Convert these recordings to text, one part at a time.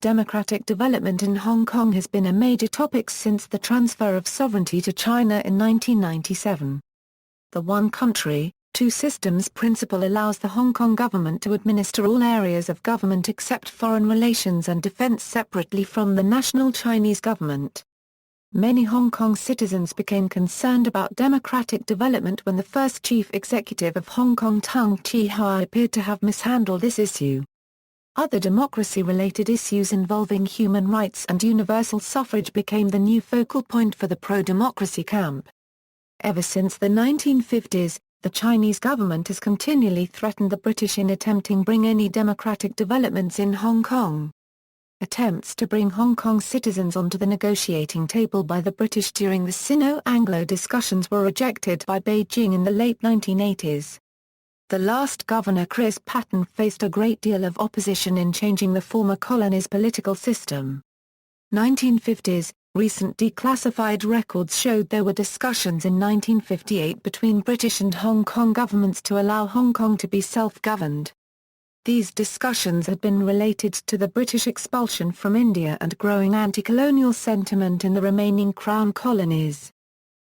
Democratic development in Hong Kong has been a major topic since the transfer of sovereignty to China in 1997. The one country, two systems principle allows the Hong Kong government to administer all areas of government except foreign relations and defense separately from the national Chinese government. Many Hong Kong citizens became concerned about democratic development when the first chief executive of Hong Kong Tung Chee-hwa appeared to have mishandled this issue. Other democracy-related issues involving human rights and universal suffrage became the new focal point for the pro-democracy camp. Ever since the 1950s, the Chinese government has continually threatened the British in attempting bring any democratic developments in Hong Kong. Attempts to bring Hong Kong citizens onto the negotiating table by the British during the Sino-Anglo discussions were rejected by Beijing in the late 1980s. The last governor Chris Patten faced a great deal of opposition in changing the former colony's political system. 1950s, recent declassified records showed there were discussions in 1958 between British and Hong Kong governments to allow Hong Kong to be self-governed. These discussions had been related to the British expulsion from India and growing anti-colonial sentiment in the remaining Crown colonies.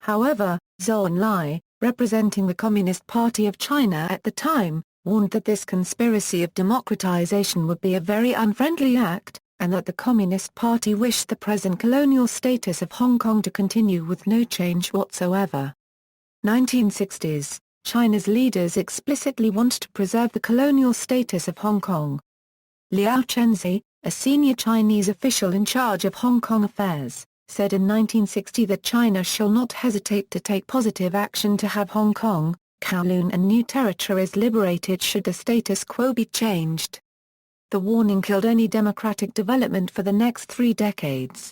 However, Zhou Enlai, representing the Communist Party of China at the time, warned that this conspiracy of democratization would be a very unfriendly act, and that the Communist Party wished the present colonial status of Hong Kong to continue with no change whatsoever. 1960s, China's leaders explicitly want to preserve the colonial status of Hong Kong. Liao Chenzi, a senior Chinese official in charge of Hong Kong affairs, said in 1960 that China shall not hesitate to take positive action to have Hong Kong, Kowloon and new territories liberated should the status quo be changed. The warning killed any democratic development for the next 3 decades.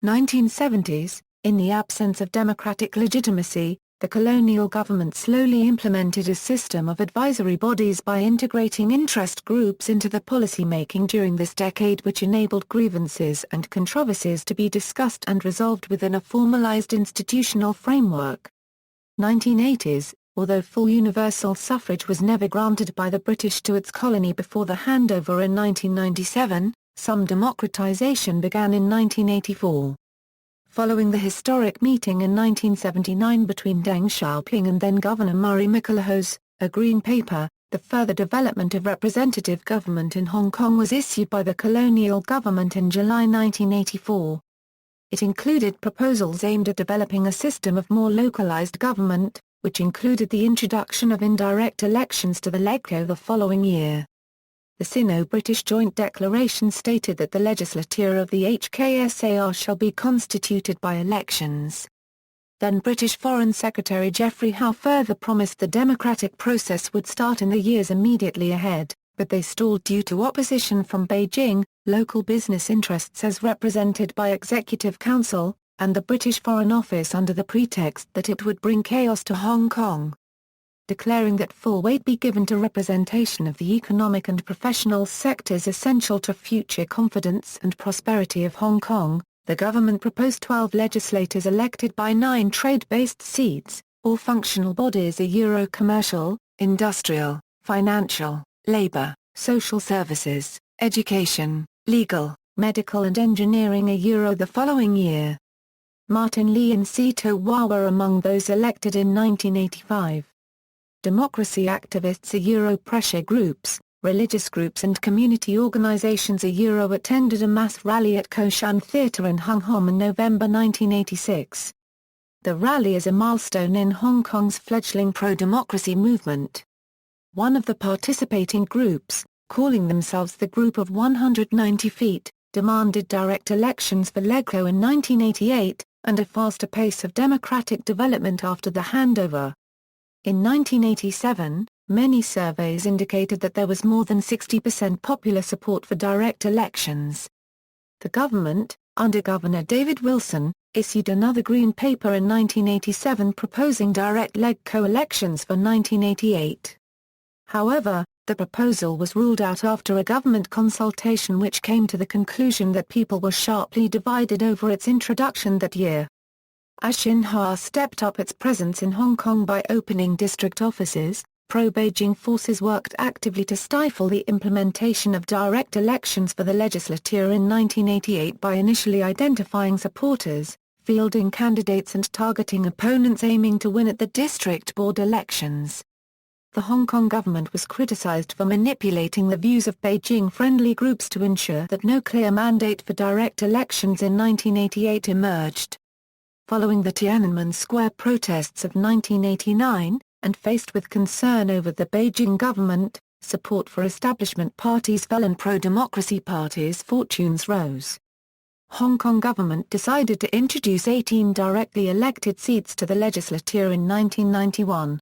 1970s, in the absence of democratic legitimacy, the colonial government slowly implemented a system of advisory bodies by integrating interest groups into the policy-making during this decade, which enabled grievances and controversies to be discussed and resolved within a formalized institutional framework. 1980s, although full universal suffrage was never granted by the British to its colony before the handover in 1997, some democratization began in 1984. Following the historic meeting in 1979 between Deng Xiaoping and then-Governor Murray Micklehose, a Green Paper, the further development of representative government in Hong Kong was issued by the colonial government in July 1984. It included proposals aimed at developing a system of more localized government, which included the introduction of indirect elections to the LegCo the following year. The Sino-British Joint Declaration stated that the legislature of the HKSAR shall be constituted by elections. Then British Foreign Secretary Geoffrey Howe further promised the democratic process would start in the years immediately ahead, but they stalled due to opposition from Beijing, local business interests as represented by Executive Council, and the British Foreign Office under the pretext that it would bring chaos to Hong Kong. Declaring that full weight be given to representation of the economic and professional sectors essential to future confidence and prosperity of Hong Kong, the government proposed 12 legislators elected by 9 trade-based seats, all functional bodies commercial, industrial, financial, labour, social services, education, legal, medical and engineering the following year. Martin Lee and Sito-Hwa were among those elected in 1985. Democracy activists pressure groups, religious groups and community organizations attended a mass rally at Koshan Theatre in Hung Hom in November 1986. The rally is a milestone in Hong Kong's fledgling pro-democracy movement. One of the participating groups, calling themselves the Group of 190 Feet, demanded direct elections for LegCo in 1988, and a faster pace of democratic development after the handover. In 1987, many surveys indicated that there was more than 60% popular support for direct elections. The government, under Governor David Wilson, issued another Green Paper in 1987 proposing direct LegCo elections for 1988. However, the proposal was ruled out after a government consultation which came to the conclusion that people were sharply divided over its introduction that year. As Xinhua stepped up its presence in Hong Kong by opening district offices, pro-Beijing forces worked actively to stifle the implementation of direct elections for the legislature in 1988 by initially identifying supporters, fielding candidates and targeting opponents aiming to win at the district board elections. The Hong Kong government was criticized for manipulating the views of Beijing-friendly groups to ensure that no clear mandate for direct elections in 1988 emerged. Following the Tiananmen Square protests of 1989, and faced with concern over the Beijing government, support for establishment parties fell and pro-democracy parties' fortunes rose. Hong Kong government decided to introduce 18 directly elected seats to the legislature in 1991.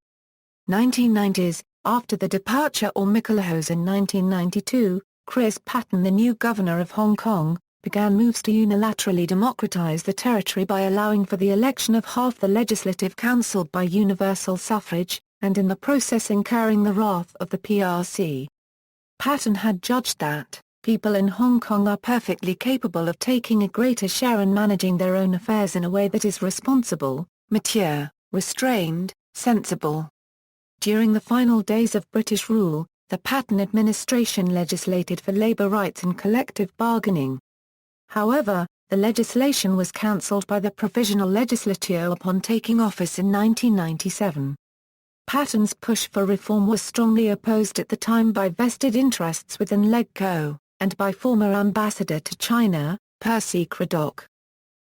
1990s, after the departure of Michaelhouse in 1992, Chris Patten, the new governor of Hong Kong, began moves to unilaterally democratize the territory by allowing for the election of half the Legislative Council by universal suffrage, and in the process incurring the wrath of the PRC. Patten had judged that people in Hong Kong are perfectly capable of taking a greater share in managing their own affairs in a way that is responsible, mature, restrained, sensible. During the final days of British rule, the Patten administration legislated for labour rights and collective bargaining. However, the legislation was cancelled by the Provisional Legislature upon taking office in 1997. Patten's push for reform was strongly opposed at the time by vested interests within LegCo, and by former Ambassador to China, Percy Craddock.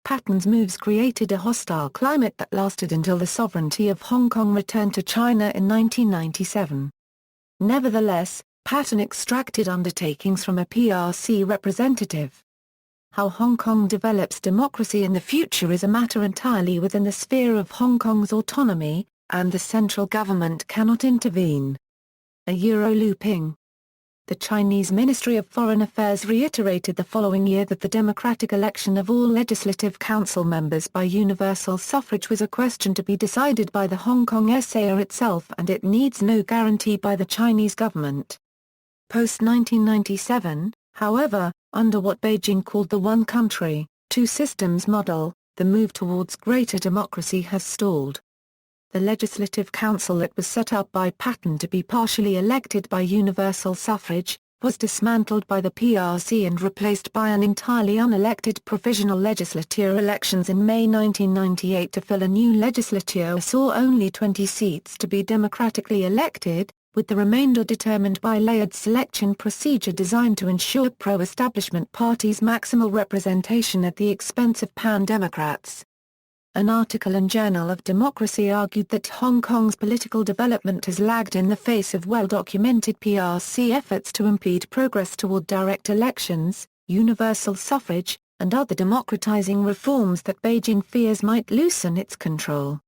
Patten's moves created a hostile climate that lasted until the sovereignty of Hong Kong returned to China in 1997. Nevertheless, Patten extracted undertakings from a PRC representative. How Hong Kong develops democracy in the future is a matter entirely within the sphere of Hong Kong's autonomy, and the central government cannot intervene. Looping. The Chinese Ministry of Foreign Affairs reiterated the following year that the democratic election of all Legislative Council members by universal suffrage was a question to be decided by the Hong Kong SAR itself and it needs no guarantee by the Chinese government. Post-1997, however, under what Beijing called the one country, two systems model, the move towards greater democracy has stalled. The Legislative Council that was set up by Patten to be partially elected by universal suffrage, was dismantled by the PRC and replaced by an entirely unelected provisional legislature. Elections in May 1998 to fill a new legislature saw only 20 seats to be democratically elected, with the remainder determined by layered selection procedure designed to ensure pro-establishment parties' maximal representation at the expense of pan-democrats. An article in Journal of Democracy argued that Hong Kong's political development has lagged in the face of well-documented PRC efforts to impede progress toward direct elections, universal suffrage, and other democratizing reforms that Beijing fears might loosen its control.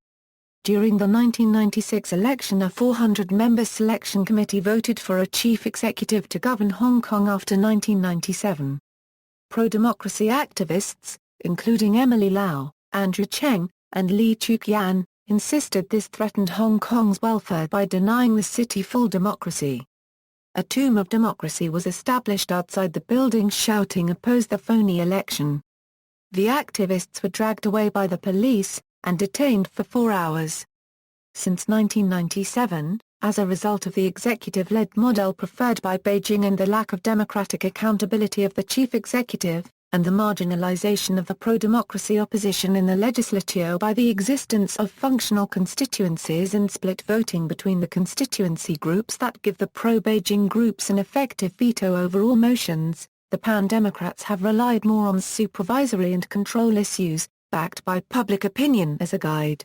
During the 1996 election, a 400-member selection committee voted for a chief executive to govern Hong Kong after 1997. Pro-democracy activists, including Emily Lau, Andrew Cheng, and Lee Chuk-yan, insisted this threatened Hong Kong's welfare by denying the city full democracy. A tomb of democracy was established outside the building shouting "Oppose the phony election." The activists were dragged away by the police, and detained for 4 hours. Since 1997, as a result of the executive-led model preferred by Beijing and the lack of democratic accountability of the chief executive, and the marginalization of the pro-democracy opposition in the legislature by the existence of functional constituencies and split voting between the constituency groups that give the pro-Beijing groups an effective veto over all motions, the pan-democrats have relied more on supervisory and control issues, backed by public opinion as a guide.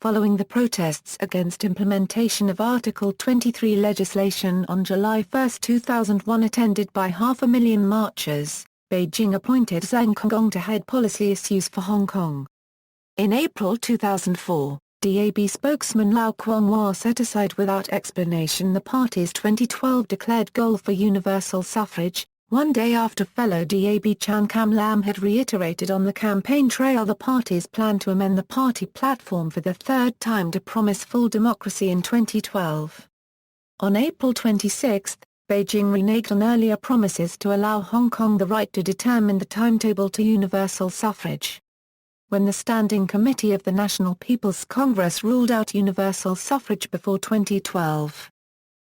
Following the protests against implementation of Article 23 legislation on July 1, 2001 attended by 500,000 marchers, Beijing appointed Zhang Kongong to head policy issues for Hong Kong. In April 2004, DAB spokesman Lau Kwong-wah set aside without explanation the party's 2012 declared goal for universal suffrage, one day after fellow DAB Chan Kam Lam had reiterated on the campaign trail the party's plan to amend the party platform for the third time to promise full democracy in 2012. On April 26, Beijing reneged on earlier promises to allow Hong Kong the right to determine the timetable to universal suffrage. when the Standing Committee of the National People's Congress ruled out universal suffrage before 2012.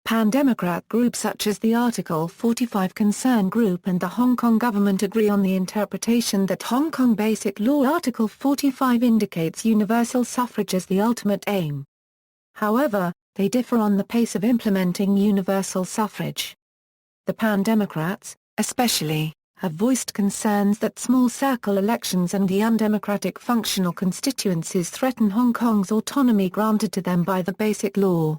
Pan-Democrat groups such as the Article 45 Concern Group and the Hong Kong government agree on the interpretation that Hong Kong Basic Law Article 45 indicates universal suffrage as the ultimate aim. However, they differ on the pace of implementing universal suffrage. The Pan-Democrats, especially, have voiced concerns that small circle elections and the undemocratic functional constituencies threaten Hong Kong's autonomy granted to them by the Basic Law.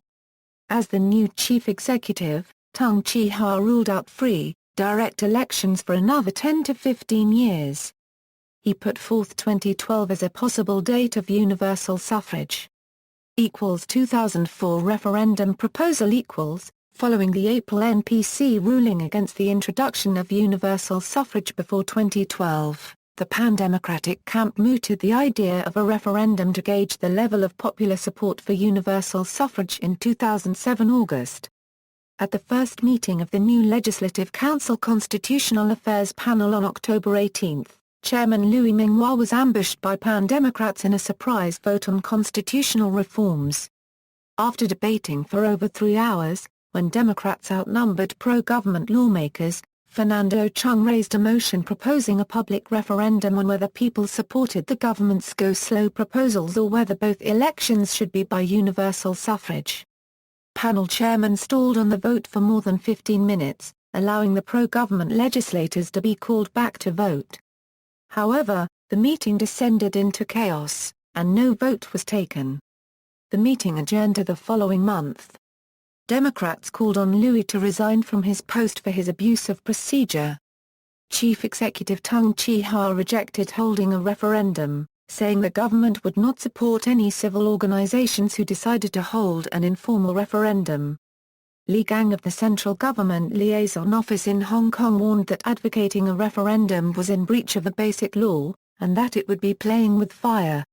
As the new chief executive, Tung Chee-hwa ruled out free, direct elections for another 10 to 15 years. He put forth 2012 as a possible date of universal suffrage. 2004 referendum proposal following the April NPC ruling against the introduction of universal suffrage before 2012. The pan-democratic camp mooted the idea of a referendum to gauge the level of popular support for universal suffrage in 2007 August. At the first meeting of the new Legislative Council Constitutional Affairs panel on October 18, Chairman Louis Minghua was ambushed by pan-democrats in a surprise vote on constitutional reforms. After debating for over 3 hours, when Democrats outnumbered pro-government lawmakers, Fernando Chung raised a motion proposing a public referendum on whether people supported the government's go-slow proposals or whether both elections should be by universal suffrage. Panel chairman stalled on the vote for more than 15 minutes, allowing the pro-government legislators to be called back to vote. However, the meeting descended into chaos, and no vote was taken. The meeting adjourned to the following month. Democrats called on Louis to resign from his post for his abuse of procedure. Chief Executive Tung Chee-hwa rejected holding a referendum, saying the government would not support any civil organizations who decided to hold an informal referendum. Li Gang of the Central Government Liaison Office in Hong Kong warned that advocating a referendum was in breach of the Basic Law, and that it would be playing with fire.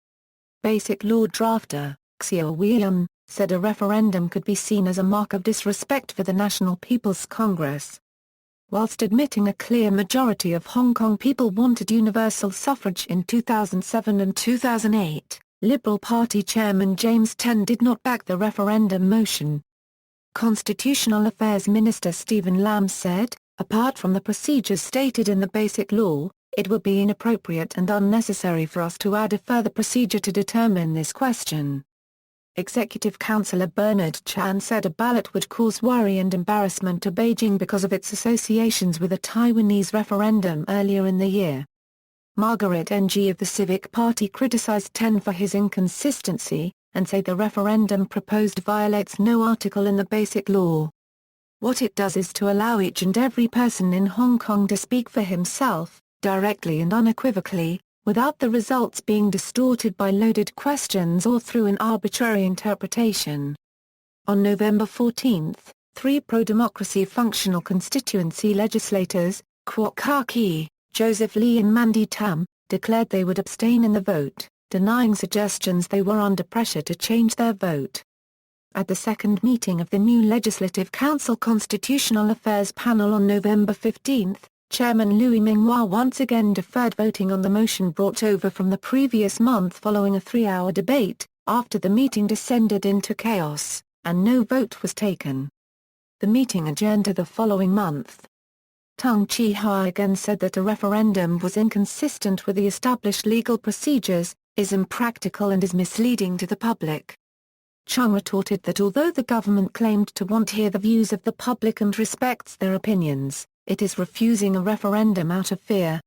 Basic Law drafter, Xiao Weian, said a referendum could be seen as a mark of disrespect for the National People's Congress. Whilst admitting a clear majority of Hong Kong people wanted universal suffrage in 2007 and 2008, Liberal Party Chairman James Ten did not back the referendum motion. Constitutional Affairs Minister Stephen Lam said, apart from the procedures stated in the Basic Law, it would be inappropriate and unnecessary for us to add a further procedure to determine this question. Executive Councillor Bernard Chan said a ballot would cause worry and embarrassment to Beijing because of its associations with a Taiwanese referendum earlier in the year. Margaret Ng of the Civic Party criticized Ten for his inconsistency, and said the referendum proposed violates no article in the Basic Law. What it does is to allow each and every person in Hong Kong to speak for himself, directly and unequivocally, without the results being distorted by loaded questions or through an arbitrary interpretation. On November 14, 3 pro-democracy functional constituency legislators, Kwok Ha-ki, Joseph Lee and Mandy Tam, declared they would abstain in the vote, denying suggestions they were under pressure to change their vote. At the second meeting of the new Legislative Council Constitutional Affairs panel on November 15, Chairman Louis Minghua once again deferred voting on the motion brought over from the previous month following a 3-hour debate, after the meeting descended into chaos, and no vote was taken. The meeting adjourned to the following month. Tung Chee-hwa again said that a referendum was inconsistent with the established legal procedures, is impractical and is misleading to the public. Chung retorted that although the government claimed to want to hear the views of the public and respects their opinions, it is refusing a referendum out of fear.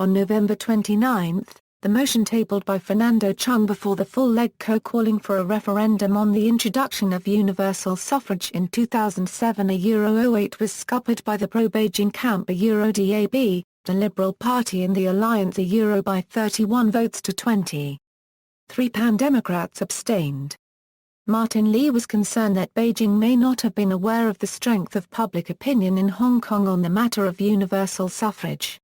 On November 29, the motion tabled by Fernando Chung before the full LegCo calling for a referendum on the introduction of universal suffrage in 2007 (08) was scuppered by the pro-Beijing camp (DAB), the Liberal Party and the Alliance by 31 votes to 20. 3 pan-democrats abstained. Martin Lee was concerned that Beijing may not have been aware of the strength of public opinion in Hong Kong on the matter of universal suffrage.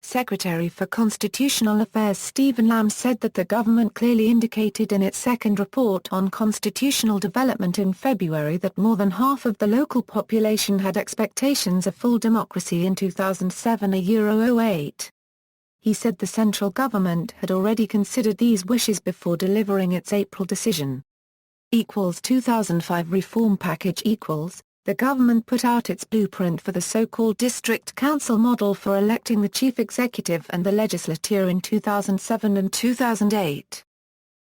Secretary for Constitutional Affairs Stephen Lam said that the government clearly indicated in its second report on constitutional development in February that more than half of the local population had expectations of full democracy in 2007 (08). He said the central government had already considered these wishes before delivering its April decision. 2005 reform package the government put out its blueprint for the so-called district council model for electing the chief executive and the legislature in 2007 and 2008.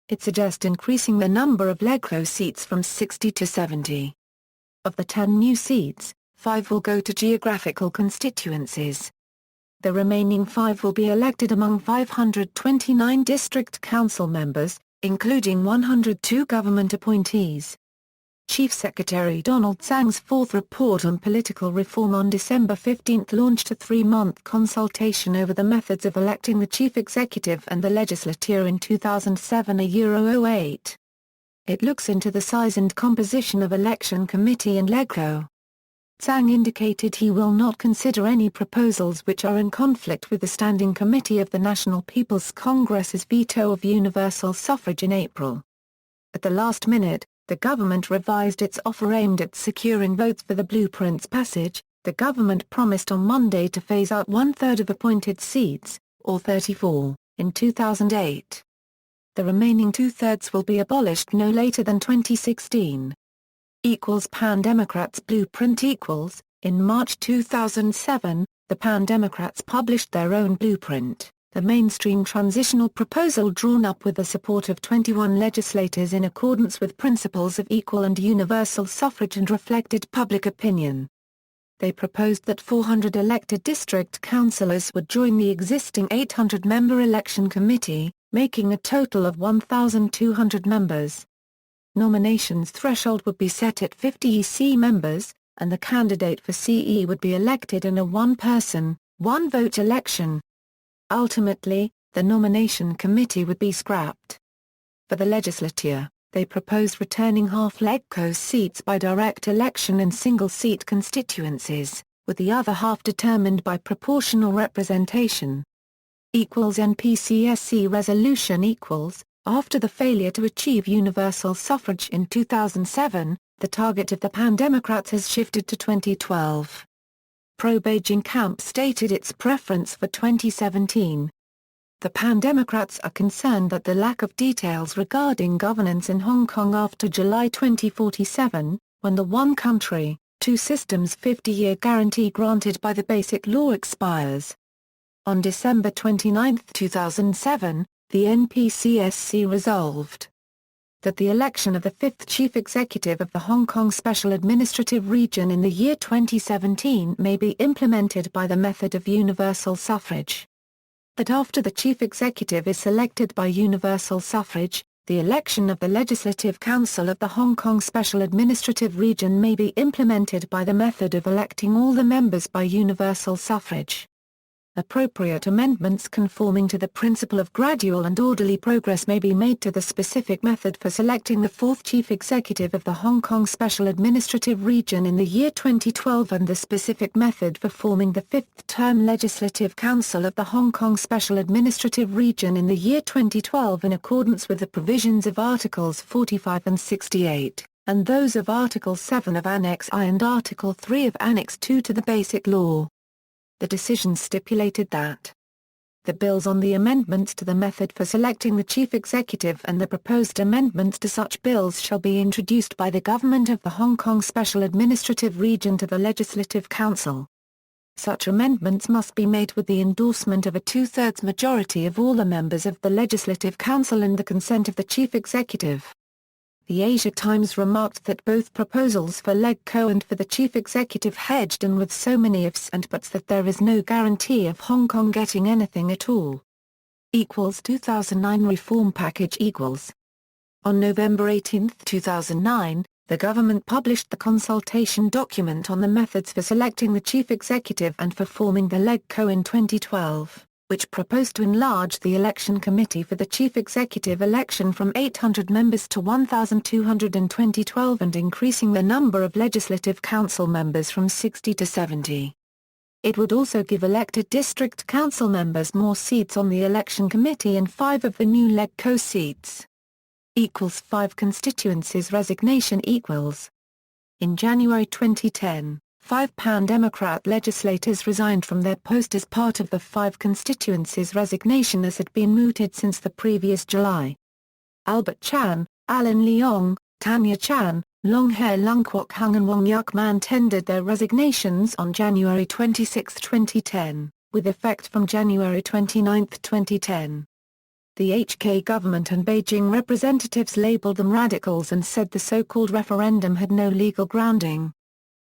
It suggests increasing the number of LegCo seats from 60 to 70. Of the 10 new seats, 5 will go to geographical constituencies. The remaining 5 will be elected among 529 district council members, including 102 government appointees. Chief Secretary Donald Tsang's fourth report on political reform on December 15 launched a 3-month consultation over the methods of electing the chief executive and the legislature in 2007-08. It looks into the size and composition of election committee and LegCo. Tsang indicated he will not consider any proposals which are in conflict with the Standing Committee of the National People's Congress's veto of universal suffrage in April. At the last minute, the government revised its offer aimed at securing votes for the blueprint's passage. The government promised on Monday to phase out 1/3 of appointed seats, or 34, in 2008. The remaining 2/3 will be abolished no later than 2016. Pan-Democrats blueprint In March 2007, the Pan-Democrats published their own blueprint, the mainstream transitional proposal drawn up with the support of 21 legislators in accordance with principles of equal and universal suffrage and reflected public opinion. They proposed that 400 elected district councillors would join the existing 800-member election committee, making a total of 1,200 members. Nominations threshold would be set at 50 EC members, and the candidate for CE would be elected in a one-person, one-vote election. Ultimately, the nomination committee would be scrapped. For the legislature, they proposed returning half LegCo seats by direct election in single-seat constituencies, with the other half determined by proportional representation. NPCSC resolution After the failure to achieve universal suffrage in 2007, the target of the Pan-Democrats has shifted to 2012. Pro-Beijing camp stated its preference for 2017. The Pan-Democrats are concerned that the lack of details regarding governance in Hong Kong after July 2047, when the one country, two systems 50-year guarantee granted by the Basic Law expires. On December 29, 2007, the NPCSC resolved that the election of the fifth chief executive of the Hong Kong Special Administrative Region in the year 2017 may be implemented by the method of universal suffrage. That after the chief executive is selected by universal suffrage, the election of the Legislative Council of the Hong Kong Special Administrative Region may be implemented by the method of electing all the members by universal suffrage. Appropriate amendments conforming to the principle of gradual and orderly progress may be made to the specific method for selecting the fourth chief executive of the Hong Kong Special Administrative Region in the year 2012 and the specific method for forming the fifth-term Legislative Council of the Hong Kong Special Administrative Region in the year 2012 in accordance with the provisions of Articles 45 and 68, and those of Article 7 of Annex I and Article 3 of Annex II to the Basic Law. The decision stipulated that the bills on the amendments to the method for selecting the chief executive and the proposed amendments to such bills shall be introduced by the government of the Hong Kong Special Administrative Region to the Legislative Council. Such amendments must be made with the endorsement of a two-thirds majority of all the members of the Legislative Council and the consent of the chief executive. The Asia Times remarked that both proposals for LegCo and for the chief executive hedged and with so many ifs and buts that there is no guarantee of Hong Kong getting anything at all. 2009 reform package On November 18, 2009, the government published the consultation document on the methods for selecting the chief executive and for forming the LegCo in 2012. Which proposed to enlarge the election committee for the chief executive election from 800 members to 1,200 in 2012 and increasing the number of legislative council members from 60 to 70. It would also give elected district council members more seats on the election committee and 5 of the new LegCo seats. 5 constituencies resignation In January 2010, 5 pan-Democrat legislators resigned from their post as part of the 5 constituencies' resignation as had been mooted since the previous July. Albert Chan, Alan Leong, Tanya Chan, Longhair Lungkwok Hung and Wong Yuk Man tendered their resignations on January 26, 2010, with effect from January 29, 2010. The HK government and Beijing representatives labeled them radicals and said the so-called referendum had no legal grounding.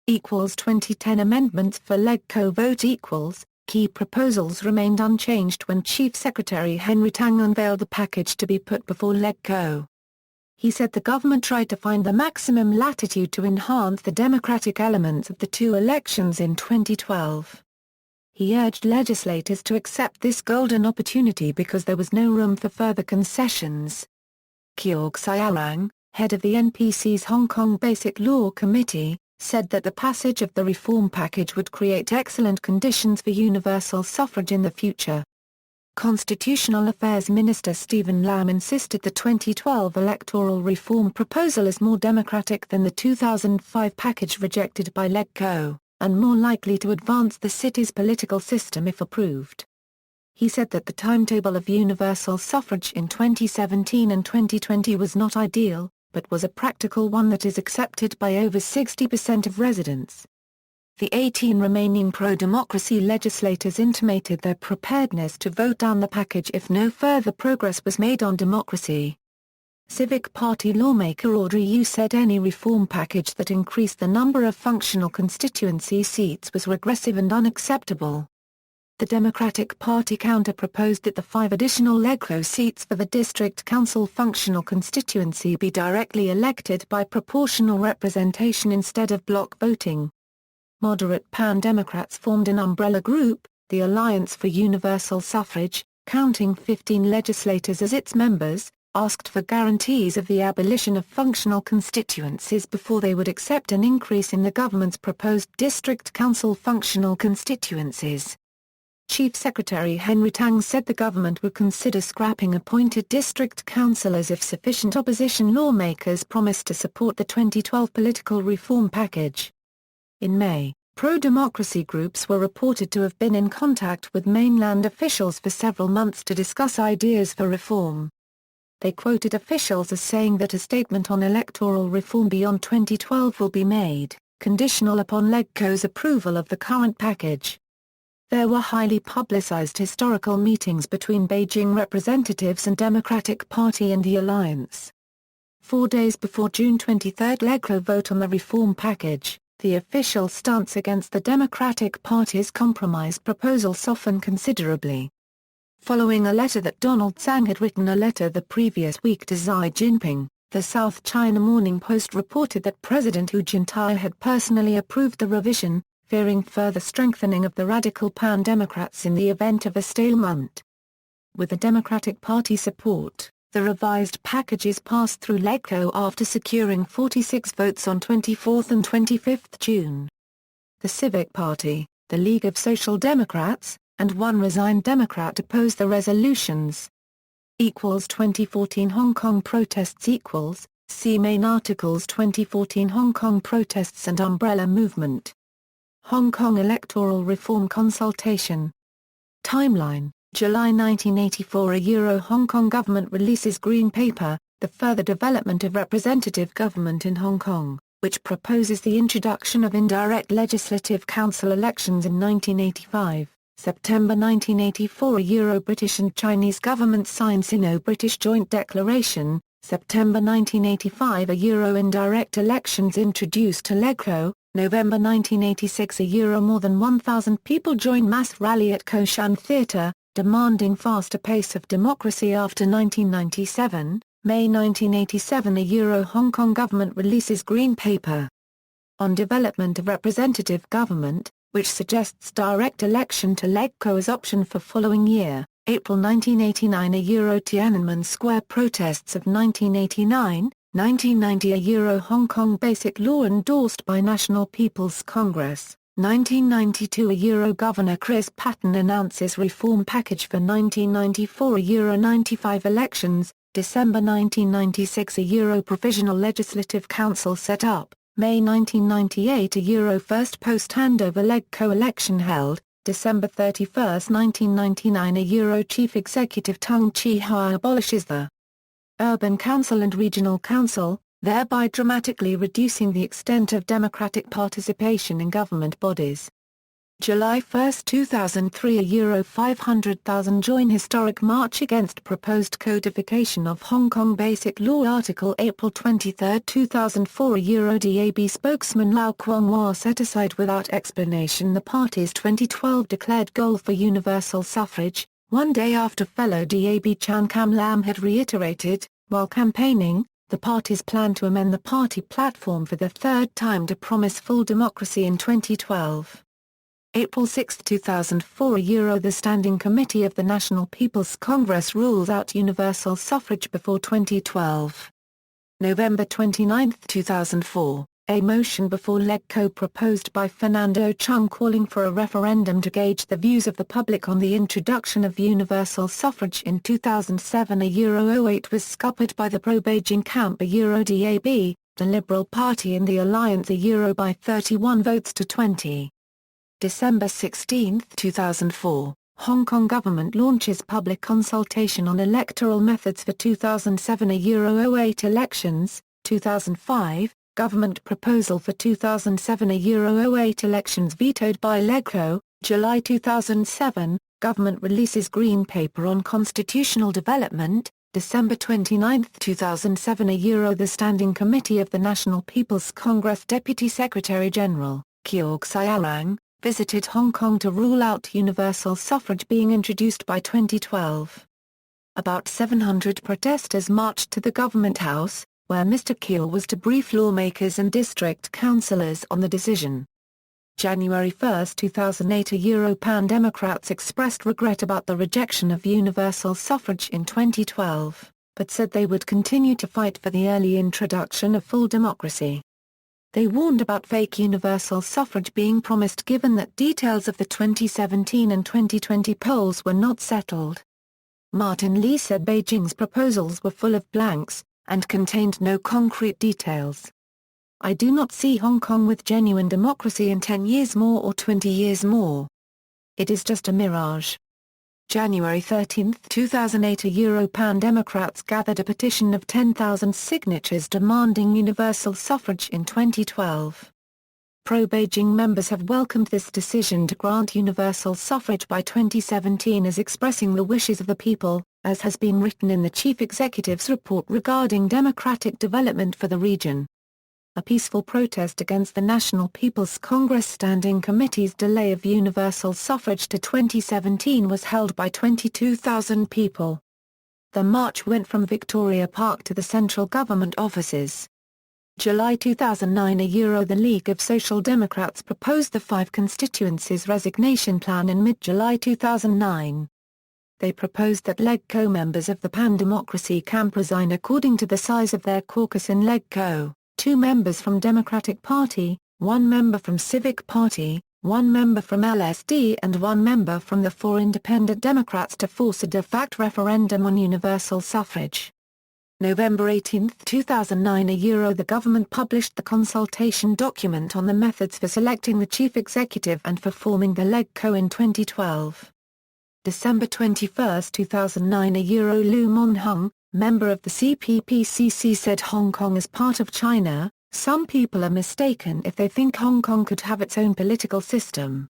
2010 amendments for LegCo vote equals. Key proposals remained unchanged when Chief Secretary Henry Tang unveiled the package to be put before LegCo. He said the government tried to find the maximum latitude to enhance the democratic elements of the 2 elections in 2012. He urged legislators to accept this golden opportunity because there was no room for further concessions. Keorg Siarang, head of the NPC's Hong Kong Basic Law Committee, said that the passage of the reform package would create excellent conditions for universal suffrage in the future. Constitutional Affairs Minister Stephen Lam insisted the 2012 electoral reform proposal is more democratic than the 2005 package rejected by LegCo, and more likely to advance the city's political system if approved. He said that the timetable of universal suffrage in 2017 and 2020 was not ideal, but was a practical one that is accepted by over 60% of residents. The 18 remaining pro-democracy legislators intimated their preparedness to vote down the package if no further progress was made on democracy. Civic Party lawmaker Audrey Yu said any reform package that increased the number of functional constituency seats was regressive and unacceptable. The Democratic Party counter-proposed that the 5 additional LegCo seats for the District Council functional constituency be directly elected by proportional representation instead of block voting. Moderate pan-Democrats formed an umbrella group, the Alliance for Universal Suffrage, counting 15 legislators as its members, asked for guarantees of the abolition of functional constituencies before they would accept an increase in the government's proposed District Council functional constituencies. Chief Secretary Henry Tang said the government would consider scrapping appointed district councillors if sufficient opposition lawmakers promised to support the 2012 political reform package. In May, pro-democracy groups were reported to have been in contact with mainland officials for several months to discuss ideas for reform. They quoted officials as saying that a statement on electoral reform beyond 2012 will be made, conditional upon LegCo's approval of the current package. There were highly publicized historical meetings between Beijing representatives and Democratic Party and the Alliance. 4 days before June 23 LegCo vote on the reform package, the official stance against the Democratic Party's compromise proposal softened considerably. Following a letter that Donald Tsang had written a letter the previous week to Xi Jinping, the South China Morning Post reported that President Hu Jintao had personally approved the revision, fearing further strengthening of the radical pan-Democrats in the event of a stalemate. With the Democratic Party support, the revised packages passed through LegCo after securing 46 votes on 24 and 25 June. The Civic Party, the League of Social Democrats, and one resigned Democrat opposed the resolutions. 2014 Hong Kong protests equals, see main articles 2014 Hong Kong protests and umbrella movement. Hong Kong electoral reform consultation. Timeline: July 1984 Hong Kong government releases Green Paper, the further development of representative government in Hong Kong, which proposes the introduction of indirect legislative council elections in 1985. September 1984 British and Chinese governments sign Sino-British Joint Declaration. September 1985 indirect elections introduced to LegCo. November 1986 more than 1,000 people join mass rally at Koshan Theatre, demanding faster pace of democracy after 1997. May 1987 Hong Kong government releases Green Paper on development of representative government, which suggests direct election to LegCo as option for following year. April 1989 Tiananmen Square protests of 1989. 1990 Hong Kong Basic Law endorsed by National People's Congress. 1992 Governor Chris Patten announces reform package for 1994 95 elections. December 1996 Provisional Legislative Council set up. May 1998 a Euro first post-handover LegCo election held, December 31, 1999 a Euro chief executive Tung Chee-hwa abolishes the Urban Council and Regional Council, thereby dramatically reducing the extent of democratic participation in government bodies. July 1, 2003 a Euro 500,000 join historic march against proposed codification of Hong Kong Basic Law Article April 23, 2004 a Euro DAB spokesman Lau Kwong-wah set aside without explanation the party's 2012 declared goal for universal suffrage, one day after fellow DAB Chan Kam Lam had reiterated, while campaigning, the party's plan to amend the party platform for the third time to promise full democracy in 2012. April 6, 2004 a Euro the Standing Committee of the National People's Congress rules out universal suffrage before 2012. November 29, 2004, a motion before LegCo proposed by Fernando Chung calling for a referendum to gauge the views of the public on the introduction of universal suffrage in 2007 a Euro 08 was scuppered by the pro-Beijing camp a Euro DAB, the Liberal Party and the Alliance a Euro by 31 votes to 20. December 16, 2004, Hong Kong government launches public consultation on electoral methods for 2007 a Euro 08 elections, 2005, government proposal for 2007 a Euro 08 elections vetoed by LegCo, July 2007, government releases Green Paper on Constitutional Development, December 29, 2007 a Euro the Standing Committee of the National People's Congress Deputy Secretary-General, Keorg Siarang, visited Hong Kong to rule out universal suffrage being introduced by 2012. About 700 protesters marched to the Government House, where Mr. Keorg was to brief lawmakers and district councillors on the decision. January 1, 2008 a Euro Pan Democrats expressed regret about the rejection of universal suffrage in 2012, but said they would continue to fight for the early introduction of full democracy. They warned about fake universal suffrage being promised given that details of the 2017 and 2020 polls were not settled. Martin Lee said Beijing's proposals were full of blanks, and contained no concrete details. I do not see Hong Kong with genuine democracy in 10 years more or 20 years more. It is just a mirage. January 13, 2008 a Euro Pan Democrats gathered a petition of 10,000 signatures demanding universal suffrage in 2012. Pro-Beijing members have welcomed this decision to grant universal suffrage by 2017 as expressing the wishes of the people, as has been written in the Chief Executive's report regarding democratic development for the region. A peaceful protest against the National People's Congress Standing Committee's delay of universal suffrage to 2017 was held by 22,000 people. The march went from Victoria Park to the central government offices. July 2009 a Euro the League of Social Democrats proposed the 5 constituencies resignation plan in mid-July 2009. They proposed that LegCo members of the Pan-Democracy camp resign according to the size of their caucus in LegCo. 2 members from Democratic Party, 1 member from Civic Party, 1 member from LSD and 1 member from the 4 Independent Democrats to force a de facto referendum on universal suffrage. November 18, 2009 a Euro the government published the consultation document on the methods for selecting the chief executive and for forming the LegCo in 2012. December 21, 2009 a Euro Lu Monhung, member of the CPPCC said Hong Kong is part of China, some people are mistaken if they think Hong Kong could have its own political system.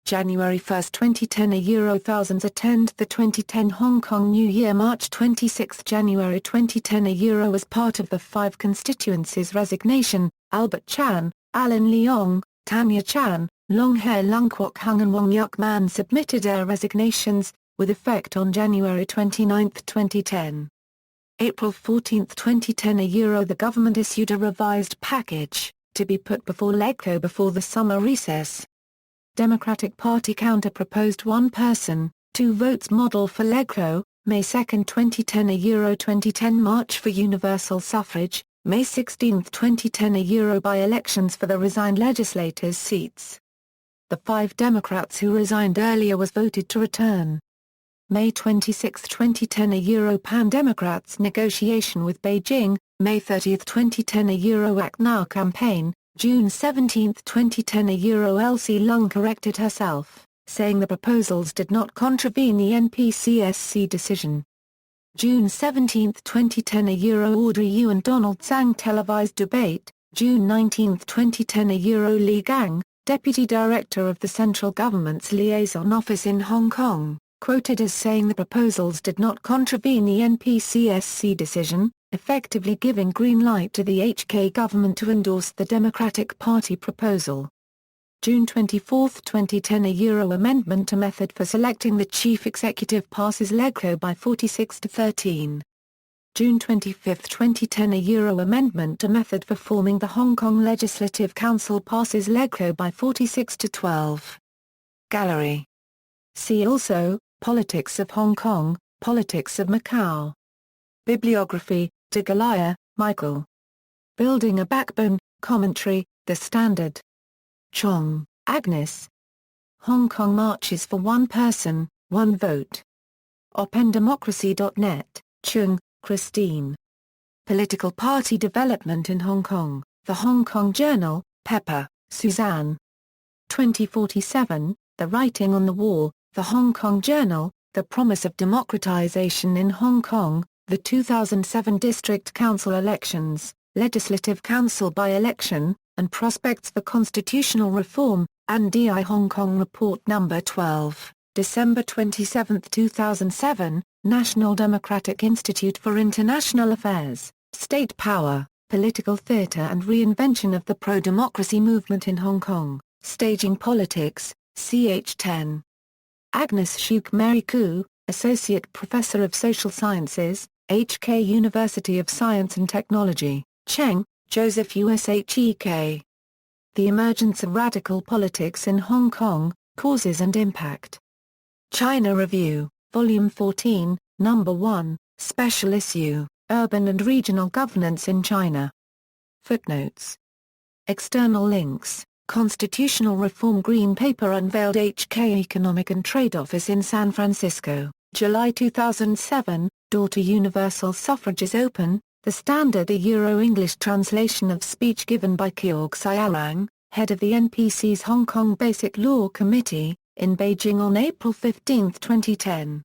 January 1, 2010 a Euro thousands attend the 2010 Hong Kong New Year March 26 January 2010 a Euro as part of the 5 constituencies resignation, Albert Chan, Alan Leong, Tanya Chan, Long Hair Lung Kwok Hung and Wong Yuk Man submitted their resignations, with effect on January 29, 2010. April 14, 2010 a Euro the government issued a revised package, to be put before LegCo before the summer recess. Democratic Party counter-proposed 1 person, 2 votes model for LegCo, May 2, 2010 a Euro 2010 March for Universal Suffrage, May 16, 2010 a Euro by-elections for the resigned legislators' seats. The 5 Democrats who resigned earlier was voted to return. May 26, 2010 a Euro Pan Democrats negotiation with Beijing, May 30, 2010 a Euro Act Now campaign, June 17, 2010 a Euro Elsie Lung corrected herself, saying the proposals did not contravene the NPCSC decision. June 17, 2010 a Euro Audrey Yu and Donald Tsang televised debate, June 19, 2010 a Euro Li Gang, Deputy Director of the Central Government's Liaison Office in Hong Kong, quoted as saying the proposals did not contravene the NPCSC decision, effectively giving green light to the HK government to endorse the Democratic Party proposal. June 24, 2010 a Euro amendment to method for selecting the chief executive passes LegCo by 46 to 13. June 25, 2010 a Euro amendment to method for forming the Hong Kong Legislative Council passes LegCo by 46 to 12. Gallery. See also, Politics of Hong Kong, Politics of Macau. Bibliography, de Galaya, Michael. Building a Backbone, Commentary, The Standard. Chong, Agnes. Hong Kong Marches for One Person, One Vote. OpenDemocracy.net, Chung, Christine. Political Party Development in Hong Kong, The Hong Kong Journal, Pepper, Suzanne. 2047, The Writing on the Wall, The Hong Kong Journal, The Promise of Democratization in Hong Kong, The 2007 District Council Elections, Legislative Council by-election, and Prospects for Constitutional Reform, and DI Hong Kong Report No. 12, December 27, 2007, National Democratic Institute for International Affairs, State Power, Political Theatre and Reinvention of the Pro-Democracy Movement in Hong Kong, Staging Politics, ch. 10. Agnes Shuk Mary Koo, Associate Professor of Social Sciences, HK University of Science and Technology, Cheng, Joseph USHEK. The Emergence of Radical Politics in Hong Kong, Causes and Impact. China Review, Volume 14, No. 1, Special Issue, Urban and Regional Governance in China. Footnotes. External links. Constitutional Reform Green Paper unveiled HK Economic and Trade Office in San Francisco, July 2007, Door to Universal Suffrage is open, The Standard a Euro-English translation of speech given by Keorg Siarang, head of the NPC's Hong Kong Basic Law Committee, in Beijing on April 15, 2010.